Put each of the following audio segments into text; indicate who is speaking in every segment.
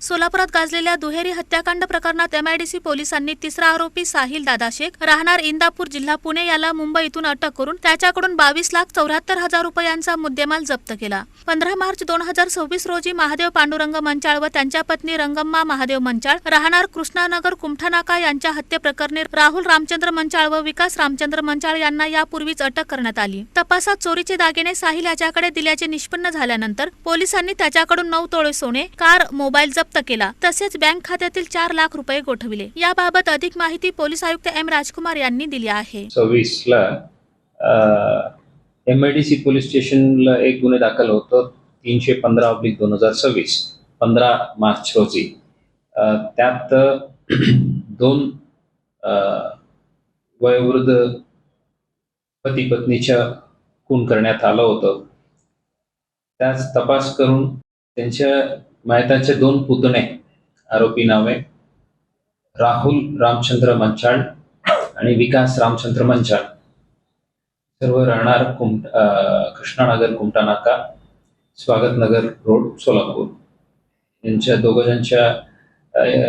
Speaker 1: सोलापुरात गाजलेल्या दुहेरी हत्याकांड प्रकरणात एमआयडीसी पोलिसांनी तिसरा आरोपी साहिल दादा शेख राहणार इंदापूर जिल्हा पुणे याला मुंबईतून अटक करून त्याच्याकडून 22,74,000 रुपयांचा मुद्देमाल जप्त केला। 15 मार्च 2026 रोजी महादेव पांडुरंग मंचाळ व त्यांच्या पत्नी रंगम्मा महादेव मंचाळ राहणार कृष्णानगर कुमठानाका यांच्या हत्येप्रकरणी राहुल रामचंद्र मंचाळ व विकास रामचंद्र मंचाळ यांना यापूर्वीच अटक करण्यात आली। तपासात चोरीचे दागिने साहिल याच्याकडे दिल्याचे निष्पन्न झाल्यानंतर पोलिसांनी त्याच्याकडून 9 तोळे सोने, कार, मोबाईल जप्त केला तसेच बँक खात्यातील 4 लाख रुपये गोठविले। याबाबत अधिक माहिती पोलीस आयुक्त एम राजकुमार यांनी दिली आहे।
Speaker 2: 26 ला एमआयडीसी पोलीस स्टेशनला एक गुन्हे दाखल होतो 315/2026 15 मार्च रोजी। त्यात 2 वयोवृद्ध पती पत्नीच्या खून करण्यात आलं होतं। त्याच तपास करून त्यांच्या मयताचे 2 पुतणे आरोपी नावे राहुल रामचंद्र मंचाळ आणि विकास रामचंद्र मंचाळ सर्व राहणार कृष्णानगर कुमठानाका स्वागतनगर रोड सोलापूर यांच्या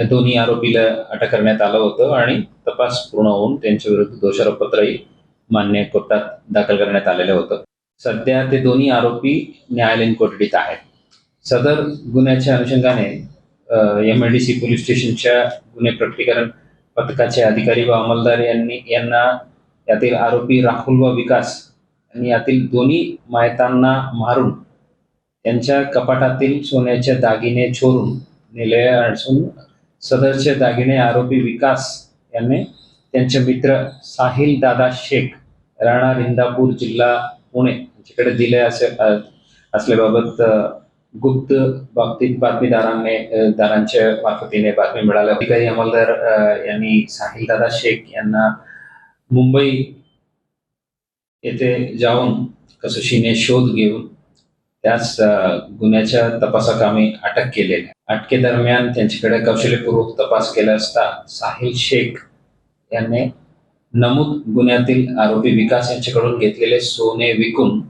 Speaker 2: दोन्ही आरोपीला अटक करण्यात आलं होतं आणि तपास पूर्ण होऊन त्यांच्या विरुद्ध दोषारोपपत्रही मान्य कोर्टात दाखल करण्यात आलेलं होतं। सध्या ते दोन्ही आरोपी न्यायालयीन कोठडीत आहेत। सदर गुन्ह्याच्या अनुषंगाने एमआयडीसी पोलीस स्टेशनच्या गुन्हे प्रकटीकरण पथकाचे अधिकारी व अंमलदार यांना यातील आरोपी राहुल व विकास यांनी यातील दोन्ही मायतांना मारून त्यांच्या कपाटातील सोन्याचे दागिने चोरून नेले असून सदरचे दागिने आरोपी विकास यांनी त्यांचे मित्र साहिल दादा शेख राहणार इंदापूर जिल्हा पुणे यांच्याकडे दिले असल्याबाबत गुप्त बाबतीत बातमीदारांच्या मार्फतीने बातमी मिळाली। अधिकारी अंमलदार यांनी साहिल दादा शेख यांना मुंबई येथे जाऊन कसोशीने शोध घेऊन त्यास गुन्ह्याच्या तपासाकामी अटक केलेली। अटकेदरम्यान त्यांच्याकडे कौशल्यपूर्वक तपास केला असता साहिल शेख यांनी नमूद गुन्ह्यातील आरोपी विकास यांच्याकडून घेतलेले सोने विकून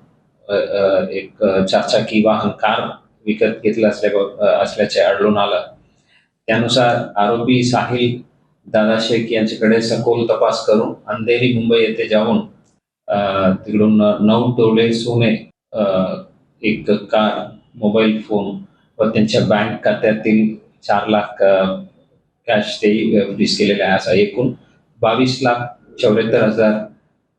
Speaker 2: एक 4 चाकी वाहन कार विकत घेतलं असल्याचे आढळून आलं। त्यानुसार आरोपी साहिल दादा शेख यांच्याकडे सखोल तपास करून अंधेरी मुंबई येथे जाऊन तिकडून 9 तोळे सोने, एक कार, मोबाईल फोन व त्यांच्या बँक खात्यातील 4 लाख कॅश ते फ्रीज केलेले आहे। असा एकूण 22,74,000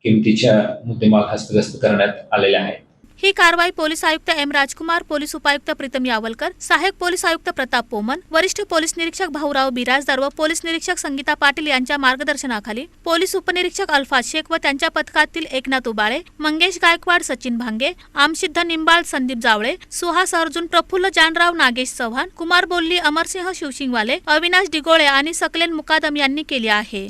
Speaker 2: किमतीच्या मुद्देमाल हस्तगस्त करण्यात आलेले आहे।
Speaker 1: ही कारवाई पोलीस आयुक्त एम राजकुमार, पोलीस उपायुक्त प्रीतम यावलकर, सहाय्यक पोलीस आयुक्त प्रताप पोमन, वरिष्ठ पोलीस निरीक्षक भाऊराव बिराजदार व पोलीस निरीक्षक संगीता पाटील यांच्या मार्गदर्शनाखाली पोलीस उपनिरीक्षक अल्फाज शेख व त्यांच्या पथकातील एकनाथ उबाळे, मंगेश गायकवाड, सचिन भांगे, आमसिद्ध निंबाळ, संदीप जावळे, सुहास अर्जुन, प्रफुल्ल जानराव, नागेश चव्हाण, कुमार बोल्ली, अमरसिंह शिवसिंगवाले, अविनाश डिगोळे आणि सकलेन मुकादम यांनी केली आहे।